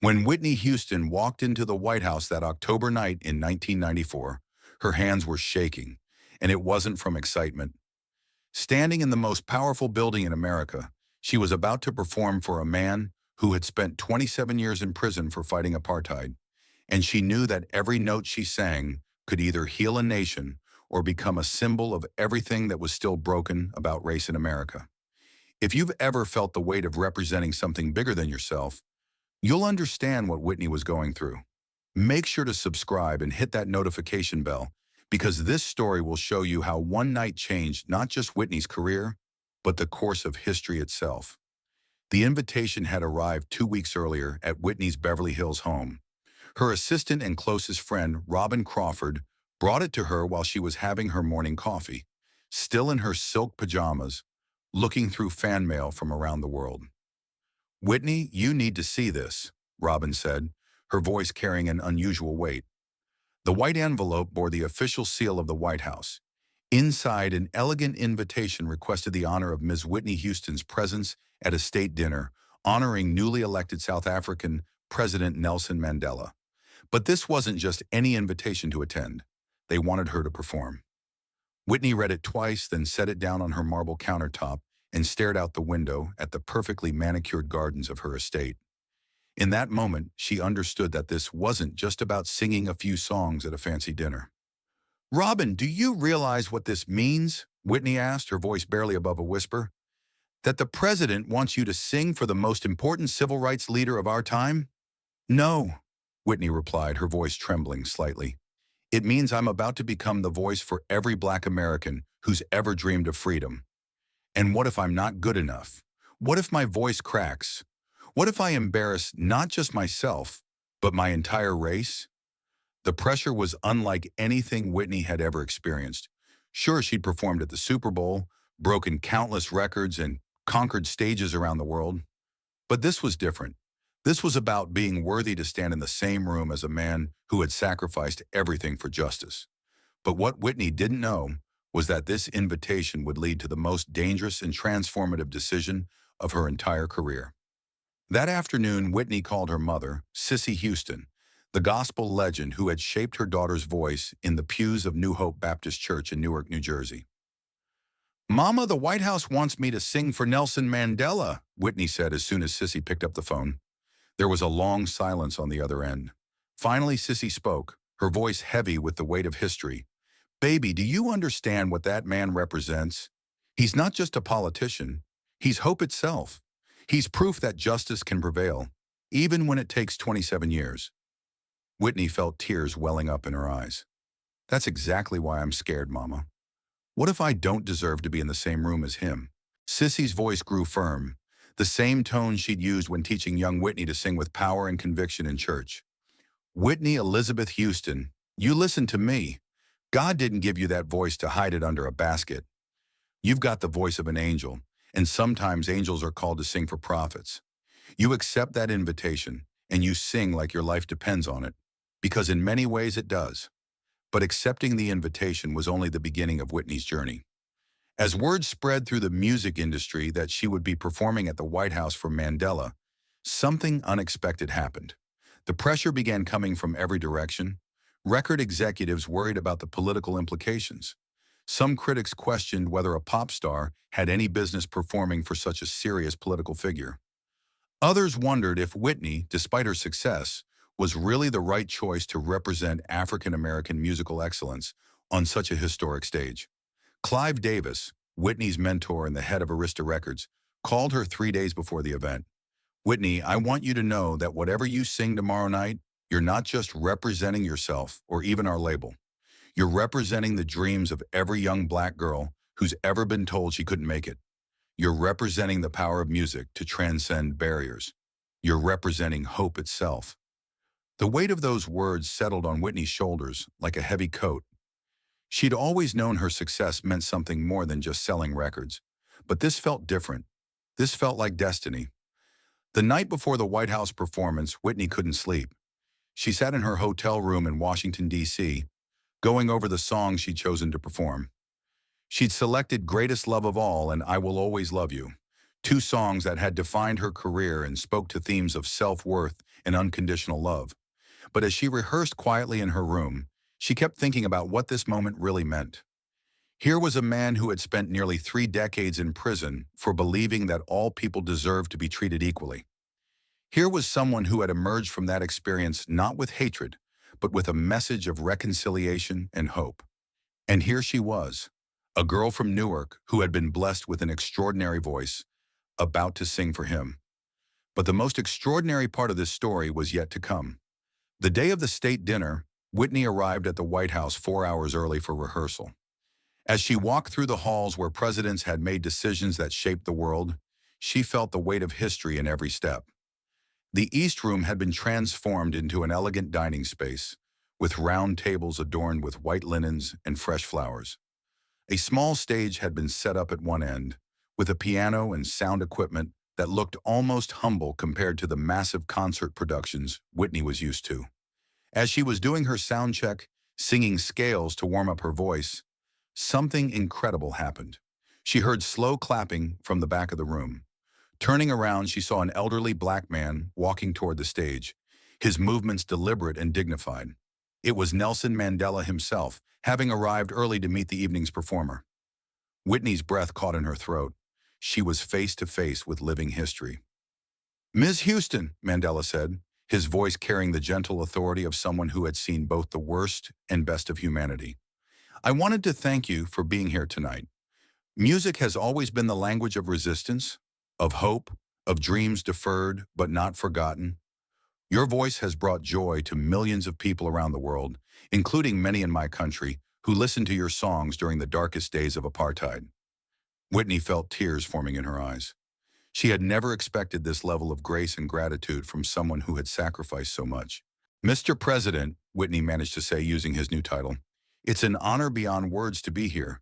When Whitney Houston walked into the White House that October night in 1994, her hands were shaking, and it wasn't from excitement. Standing in the most powerful building in America, she was about to perform for a man who had spent 27 years in prison for fighting apartheid, and she knew that every note she sang could either heal a nation or become a symbol of everything that was still broken about race in America. If you've ever felt the weight of representing something bigger than yourself, you'll understand what Whitney was going through. Make sure to subscribe and hit that notification bell because this story will show you how one night changed not just Whitney's career, but the course of history itself. The invitation had arrived 2 weeks earlier at Whitney's Beverly Hills home. Her assistant and closest friend, Robin Crawford, brought it to her while she was having her morning coffee, still in her silk pajamas, looking through fan mail from around the world. "Whitney, you need to see this," Robin said, her voice carrying an unusual weight. The white envelope bore the official seal of the White House. Inside, an elegant invitation requested the honor of Ms. Whitney Houston's presence at a state dinner, honoring newly elected South African President Nelson Mandela. But this wasn't just any invitation to attend. They wanted her to perform. Whitney read it twice, then set it down on her marble countertop and stared out the window at the perfectly manicured gardens of her estate. In that moment, she understood that this wasn't just about singing a few songs at a fancy dinner. "Robin, do you realize what this means?" Whitney asked, her voice barely above a whisper. "That the president wants you to sing for the most important civil rights leader of our time?" "No," Whitney replied, her voice trembling slightly. "It means I'm about to become the voice for every Black American who's ever dreamed of freedom. And what if I'm not good enough? What if my voice cracks? What if I embarrass not just myself, but my entire race?" The pressure was unlike anything Whitney had ever experienced. Sure, she'd performed at the Super Bowl, broken countless records, and conquered stages around the world. But this was different. This was about being worthy to stand in the same room as a man who had sacrificed everything for justice. But what Whitney didn't know was that this invitation would lead to the most dangerous and transformative decision of her entire career. That afternoon, Whitney called her mother, Sissy Houston, the gospel legend who had shaped her daughter's voice in the pews of New Hope Baptist Church in Newark, New Jersey. "Mama, the White House wants me to sing for Nelson Mandela," Whitney said as soon as Sissy picked up the phone. There was a long silence on the other end. Finally, Sissy spoke, her voice heavy with the weight of history. "Baby, do you understand what that man represents? He's not just a politician. He's hope itself. He's proof that justice can prevail, even when it takes 27 years. Whitney felt tears welling up in her eyes. "That's exactly why I'm scared, Mama. What if I don't deserve to be in the same room as him?" Sissy's voice grew firm, the same tone she'd used when teaching young Whitney to sing with power and conviction in church. "Whitney Elizabeth Houston, you listen to me. God didn't give you that voice to hide it under a basket. You've got the voice of an angel, and sometimes angels are called to sing for prophets. You accept that invitation, and you sing like your life depends on it, because in many ways it does." But accepting the invitation was only the beginning of Whitney's journey. As word spread through the music industry that she would be performing at the White House for Mandela, something unexpected happened. The pressure began coming from every direction. Record executives worried about the political implications. Some critics questioned whether a pop star had any business performing for such a serious political figure. Others wondered if Whitney, despite her success, was really the right choice to represent African American musical excellence on such a historic stage. Clive Davis, Whitney's mentor and the head of Arista Records, called her 3 days before the event. "Whitney, I want you to know that whatever you sing tomorrow night, you're not just representing yourself or even our label. You're representing the dreams of every young Black girl who's ever been told she couldn't make it. You're representing the power of music to transcend barriers. You're representing hope itself." The weight of those words settled on Whitney's shoulders like a heavy coat. She'd always known her success meant something more than just selling records. But this felt different. This felt like destiny. The night before the White House performance, Whitney couldn't sleep. She sat in her hotel room in Washington, D.C., going over the songs she'd chosen to perform. She'd selected Greatest Love of All and I Will Always Love You, two songs that had defined her career and spoke to themes of self-worth and unconditional love. But as she rehearsed quietly in her room, she kept thinking about what this moment really meant. Here was a man who had spent nearly 3 decades in prison for believing that all people deserved to be treated equally. Here was someone who had emerged from that experience not with hatred, but with a message of reconciliation and hope. And here she was, a girl from Newark who had been blessed with an extraordinary voice, about to sing for him. But the most extraordinary part of this story was yet to come. The day of the state dinner, Whitney arrived at the White House 4 hours early for rehearsal. As she walked through the halls where presidents had made decisions that shaped the world, she felt the weight of history in every step. The East Room had been transformed into an elegant dining space, with round tables adorned with white linens and fresh flowers. A small stage had been set up at one end, with a piano and sound equipment that looked almost humble compared to the massive concert productions Whitney was used to. As she was doing her sound check, singing scales to warm up her voice, something incredible happened. She heard slow clapping from the back of the room. Turning around, she saw an elderly black man walking toward the stage, his movements deliberate and dignified. It was Nelson Mandela himself, having arrived early to meet the evening's performer. Whitney's breath caught in her throat. She was face to face with living history. "Ms. Houston," Mandela said, his voice carrying the gentle authority of someone who had seen both the worst and best of humanity. "I wanted to thank you for being here tonight. Music has always been the language of resistance, of hope, of dreams deferred but not forgotten. Your voice has brought joy to millions of people around the world, including many in my country, who listened to your songs during the darkest days of apartheid." Whitney felt tears forming in her eyes. She had never expected this level of grace and gratitude from someone who had sacrificed so much. "Mr. President," Whitney managed to say using his new title, "it's an honor beyond words to be here.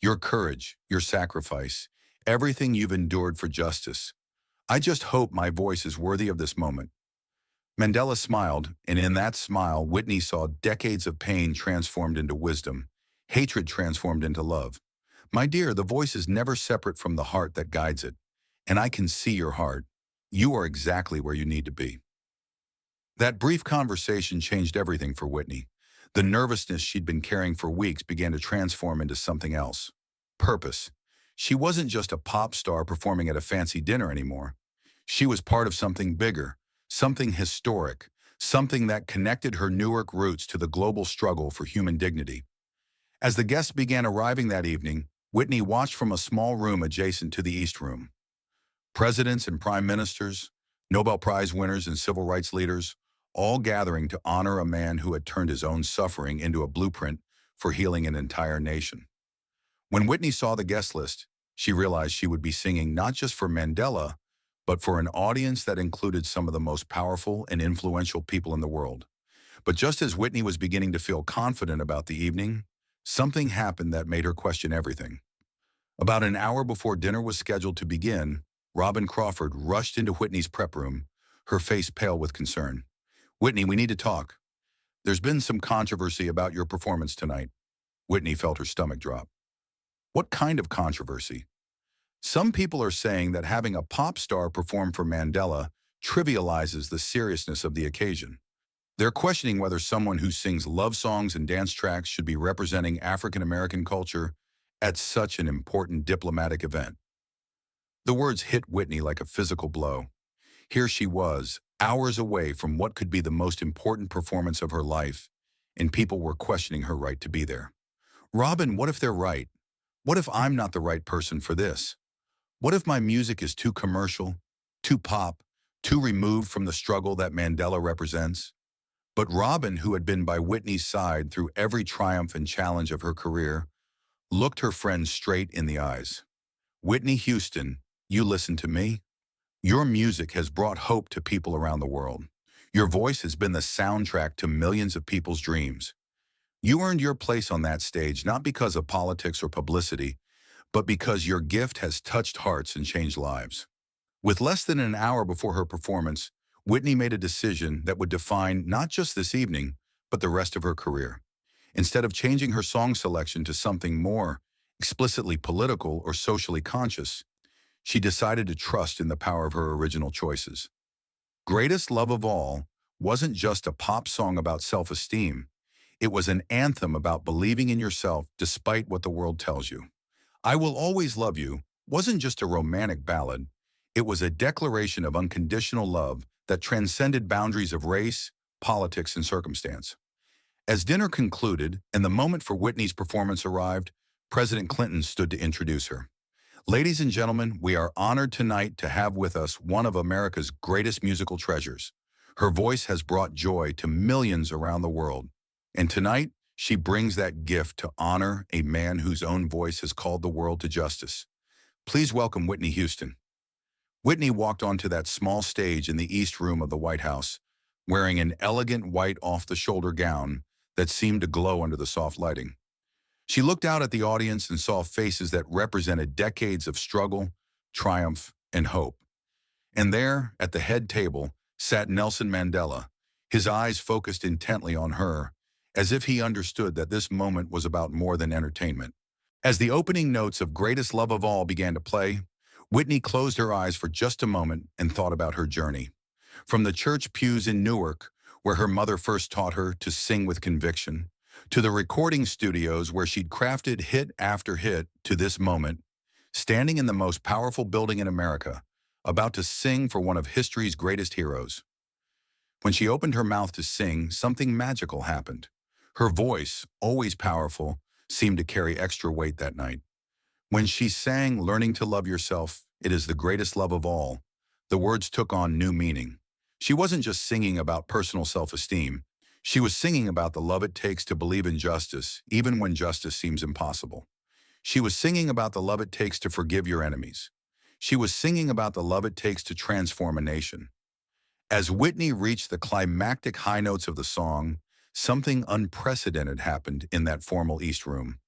Your courage, your sacrifice, everything you've endured for justice. I just hope my voice is worthy of this moment." Mandela smiled, and in that smile, Whitney saw decades of pain transformed into wisdom, hatred transformed into love. "My dear, the voice is never separate from the heart that guides it. And I can see your heart. You are exactly where you need to be." That brief conversation changed everything for Whitney. The nervousness she'd been carrying for weeks began to transform into something else. Purpose. She wasn't just a pop star performing at a fancy dinner anymore. She was part of something bigger, something historic, something that connected her Newark roots to the global struggle for human dignity. As the guests began arriving that evening, Whitney watched from a small room adjacent to the East Room. Presidents and prime ministers, Nobel Prize winners and civil rights leaders, all gathering to honor a man who had turned his own suffering into a blueprint for healing an entire nation. When Whitney saw the guest list, she realized she would be singing not just for Mandela, but for an audience that included some of the most powerful and influential people in the world. But just as Whitney was beginning to feel confident about the evening, something happened that made her question everything. About an hour before dinner was scheduled to begin, Robin Crawford rushed into Whitney's prep room, her face pale with concern. "Whitney, we need to talk. There's been some controversy about your performance tonight." Whitney felt her stomach drop. "What kind of controversy?" "Some people are saying that having a pop star perform for Mandela trivializes the seriousness of the occasion. They're questioning whether someone who sings love songs and dance tracks should be representing African American culture at such an important diplomatic event." The words hit Whitney like a physical blow. Here she was, hours away from what could be the most important performance of her life, and people were questioning her right to be there. "Robin, what if they're right? What if I'm not the right person for this? What if my music is too commercial, too pop, too removed from the struggle that Mandela represents?" But Robin, who had been by Whitney's side through every triumph and challenge of her career, looked her friend straight in the eyes. "Whitney Houston, you listen to me? Your music has brought hope to people around the world. Your voice has been the soundtrack to millions of people's dreams. You earned your place on that stage not because of politics or publicity, but because your gift has touched hearts and changed lives." With less than an hour before her performance, Whitney made a decision that would define not just this evening, but the rest of her career. Instead of changing her song selection to something more explicitly political or socially conscious, She decided to trust in the power of her original choices. Greatest Love of All wasn't just a pop song about self-esteem. It was an anthem about believing in yourself despite what the world tells you. I Will Always Love You wasn't just a romantic ballad. It was a declaration of unconditional love that transcended boundaries of race, politics, and circumstance. As dinner concluded and the moment for Whitney's performance arrived, President Clinton stood to introduce her. Ladies and gentlemen, we are honored tonight to have with us one of America's greatest musical treasures. Her voice has brought joy to millions around the world. And tonight, she brings that gift to honor a man whose own voice has called the world to justice. Please welcome Whitney Houston. Whitney walked onto that small stage in the East Room of the White House, wearing an elegant white off-the-shoulder gown that seemed to glow under the soft lighting. She looked out at the audience and saw faces that represented decades of struggle, triumph, and hope. And there, at the head table, sat Nelson Mandela, his eyes focused intently on her, as if he understood that this moment was about more than entertainment. As the opening notes of Greatest Love of All began to play, Whitney closed her eyes for just a moment and thought about her journey. From the church pews in Newark, where her mother first taught her to sing with conviction, to the recording studios where she'd crafted hit after hit to this moment, standing in the most powerful building in America, about to sing for one of history's greatest heroes. When she opened her mouth to sing, something magical happened. Her voice, always powerful, seemed to carry extra weight that night. When she sang Learning to Love Yourself, It Is the Greatest Love of All, the words took on new meaning. She wasn't just singing about personal self-esteem. She was singing about the love it takes to believe in justice, even when justice seems impossible. She was singing about the love it takes to forgive your enemies. She was singing about the love it takes to transform a nation. As Whitney reached the climactic high notes of the song, something unprecedented happened in that formal East Room.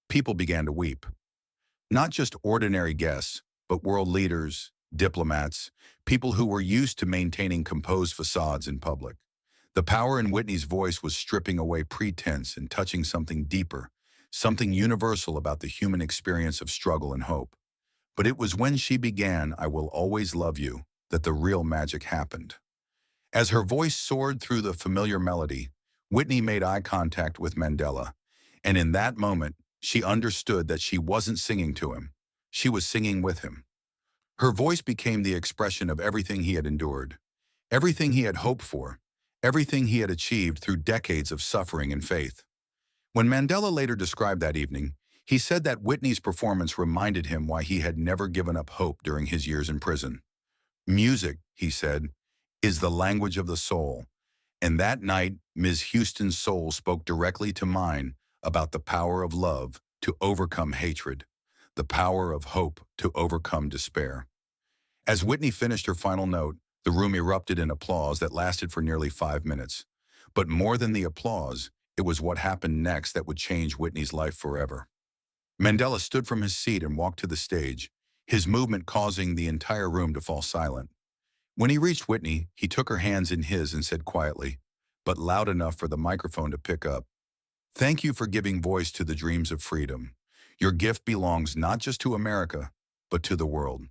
People began to weep. Not just ordinary guests, but world leaders, diplomats, people who were used to maintaining composed facades in public. The power in Whitney's voice was stripping away pretense and touching something deeper, something universal about the human experience of struggle and hope. But it was when she began I Will Always Love You that the real magic happened. As her voice soared through the familiar melody, Whitney made eye contact with Mandela, and in that moment, she understood that she wasn't singing to him. She was singing with him. Her voice became the expression of everything he had endured, everything he had hoped for, everything he had achieved through decades of suffering and faith. When Mandela later described that evening, he said that Whitney's performance reminded him why he had never given up hope during his years in prison. Music, he said, is the language of the soul. And that night, Ms. Houston's soul spoke directly to mine about the power of love to overcome hatred, the power of hope to overcome despair. As Whitney finished her final note, the room erupted in applause that lasted for nearly 5 minutes. But more than the applause, it was what happened next that would change Whitney's life forever. Mandela stood from his seat and walked to the stage, his movement causing the entire room to fall silent. When he reached Whitney, he took her hands in his and said quietly, but loud enough for the microphone to pick up, "Thank you for giving voice to the dreams of freedom. Your gift belongs not just to America, but to the world."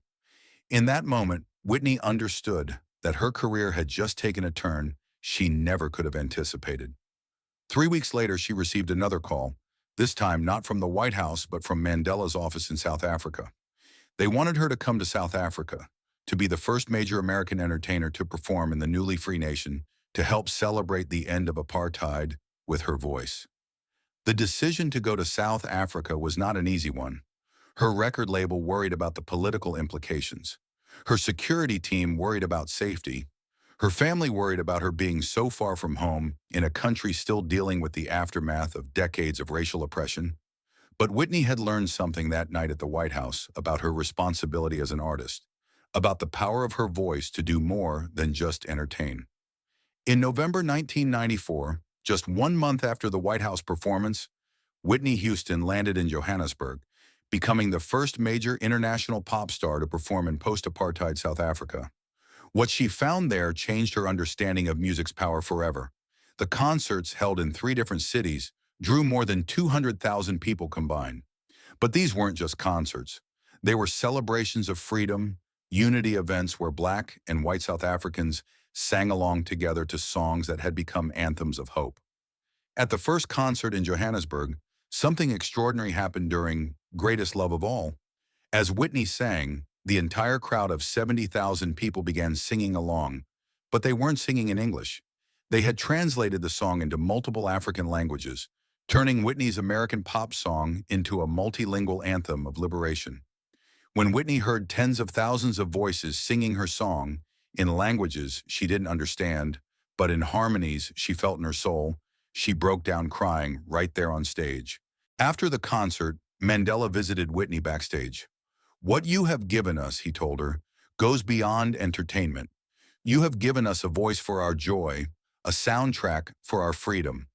In that moment, Whitney understood that her career had just taken a turn she never could have anticipated. 3 weeks later, she received another call, this time not from the White House, but from Mandela's office in South Africa. They wanted her to come to South Africa, to be the first major American entertainer to perform in the newly free nation, to help celebrate the end of apartheid with her voice. The decision to go to South Africa was not an easy one. Her record label worried about the political implications. Her security team worried about safety. Her family worried about her being so far from home in a country still dealing with the aftermath of decades of racial oppression. But Whitney had learned something that night at the White House about her responsibility as an artist, about the power of her voice to do more than just entertain. In November 1994, just 1 month after the White House performance, Whitney Houston landed in Johannesburg, becoming the first major international pop star to perform in post-apartheid South Africa. What she found there changed her understanding of music's power forever. The concerts, held in 3 different cities, drew more than 200,000 people combined. But these weren't just concerts. They were celebrations of freedom, unity events where Black and white South Africans sang along together to songs that had become anthems of hope. At the first concert in Johannesburg, something extraordinary happened during Greatest Love of All. As Whitney sang, the entire crowd of 70,000 people began singing along, but they weren't singing in English. They had translated the song into multiple African languages, turning Whitney's American pop song into a multilingual anthem of liberation. When Whitney heard tens of thousands of voices singing her song in languages she didn't understand, but in harmonies she felt in her soul, she broke down crying right there on stage. After the concert, Mandela visited Whitney backstage. "What you have given us," he told her, "goes beyond entertainment. You have given us a voice for our joy, a soundtrack for our freedom.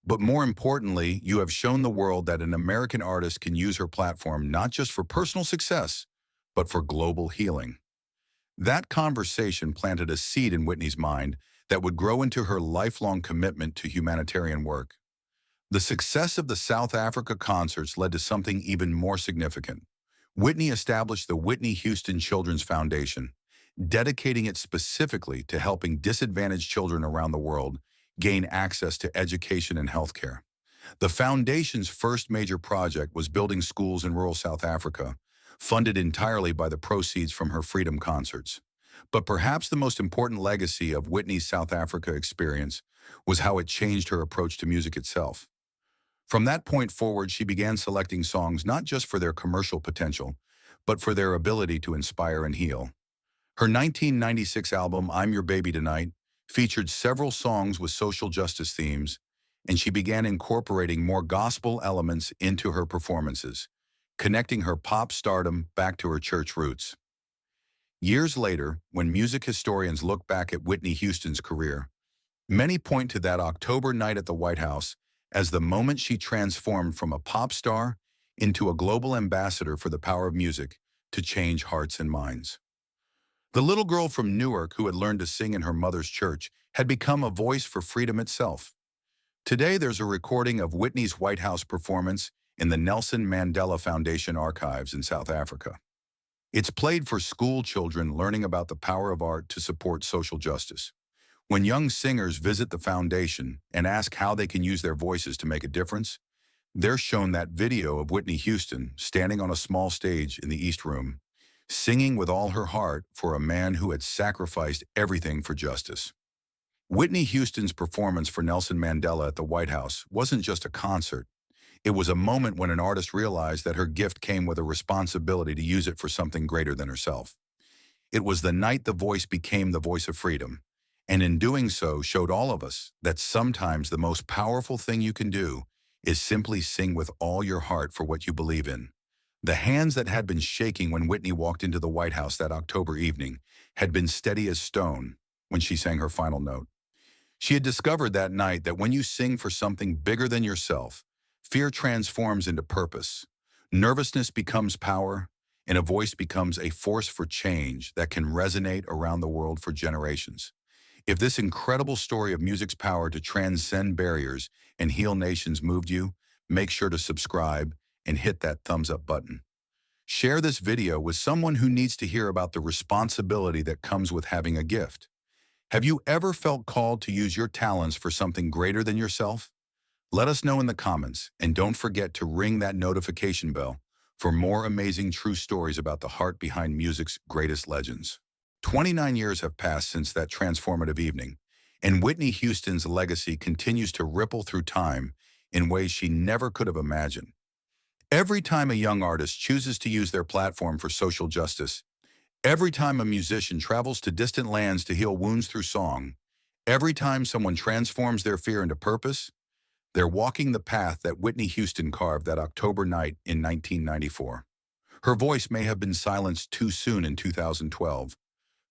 But more importantly, you have shown the world that an American artist can use her platform not just for personal success, but for global healing." That conversation planted a seed in Whitney's mind that would grow into her lifelong commitment to humanitarian work. The success of the South Africa concerts led to something even more significant. Whitney established the Whitney Houston Children's Foundation, dedicating it specifically to helping disadvantaged children around the world gain access to education and healthcare. The foundation's first major project was building schools in rural South Africa, funded entirely by the proceeds from her freedom concerts. But perhaps the most important legacy of Whitney's South Africa experience was how it changed her approach to music itself. From that point forward, she began selecting songs not just for their commercial potential, but for their ability to inspire and heal. Her 1996 album, I'm Your Baby Tonight, featured several songs with social justice themes, and she began incorporating more gospel elements into her performances, connecting her pop stardom back to her church roots. Years later, when music historians look back at Whitney Houston's career, many point to that October night at the White House as the moment she transformed from a pop star into a global ambassador for the power of music to change hearts and minds. The little girl from Newark who had learned to sing in her mother's church had become a voice for freedom itself. Today, there's a recording of Whitney's White House performance in the Nelson Mandela Foundation archives in South Africa. It's played for school children learning about the power of art to support social justice. When young singers visit the foundation and ask how they can use their voices to make a difference, they're shown that video of Whitney Houston standing on a small stage in the East Room, singing with all her heart for a man who had sacrificed everything for justice. Whitney Houston's performance for Nelson Mandela at the White House wasn't just a concert. It was a moment when an artist realized that her gift came with a responsibility to use it for something greater than herself. It was the night the voice became the voice of freedom, and in doing so showed all of us that sometimes the most powerful thing you can do is simply sing with all your heart for what you believe in. The hands that had been shaking when Whitney walked into the White House that October evening had been steady as stone when she sang her final note. She had discovered that night that when you sing for something bigger than yourself, fear transforms into purpose, nervousness becomes power, and a voice becomes a force for change that can resonate around the world for generations. If this incredible story of music's power to transcend barriers and heal nations moved you, make sure to subscribe and hit that thumbs up button. Share this video with someone who needs to hear about the responsibility that comes with having a gift. Have you ever felt called to use your talents for something greater than yourself? Let us know in the comments, and don't forget to ring that notification bell for more amazing true stories about the heart behind music's greatest legends. 29 years have passed since that transformative evening, and Whitney Houston's legacy continues to ripple through time in ways she never could have imagined. Every time a young artist chooses to use their platform for social justice, every time a musician travels to distant lands to heal wounds through song, every time someone transforms their fear into purpose, they're walking the path that Whitney Houston carved that October night in 1994. Her voice may have been silenced too soon in 2012,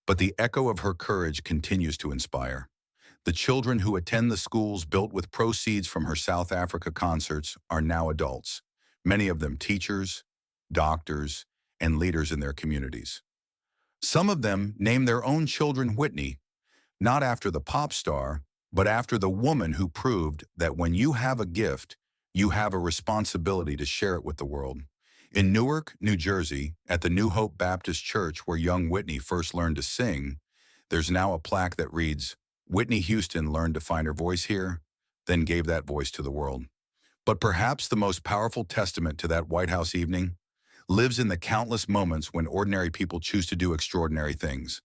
but the echo of her courage continues to inspire. The children who attend the schools built with proceeds from her South Africa concerts are now adults, many of them teachers, doctors, and leaders in their communities. Some of them name their own children Whitney, not after the pop star, but after the woman who proved that when you have a gift, you have a responsibility to share it with the world. In Newark, New Jersey, at the New Hope Baptist Church where young Whitney first learned to sing, there's now a plaque that reads, "Whitney Houston learned to find her voice here, then gave that voice to the world." But perhaps the most powerful testament to that White House evening lives in the countless moments when ordinary people choose to do extraordinary things.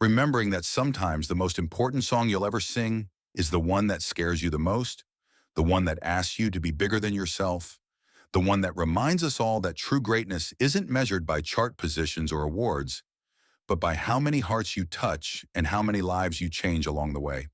Remembering that sometimes the most important song you'll ever sing is the one that scares you the most, the one that asks you to be bigger than yourself, the one that reminds us all that true greatness isn't measured by chart positions or awards, but by how many hearts you touch and how many lives you change along the way.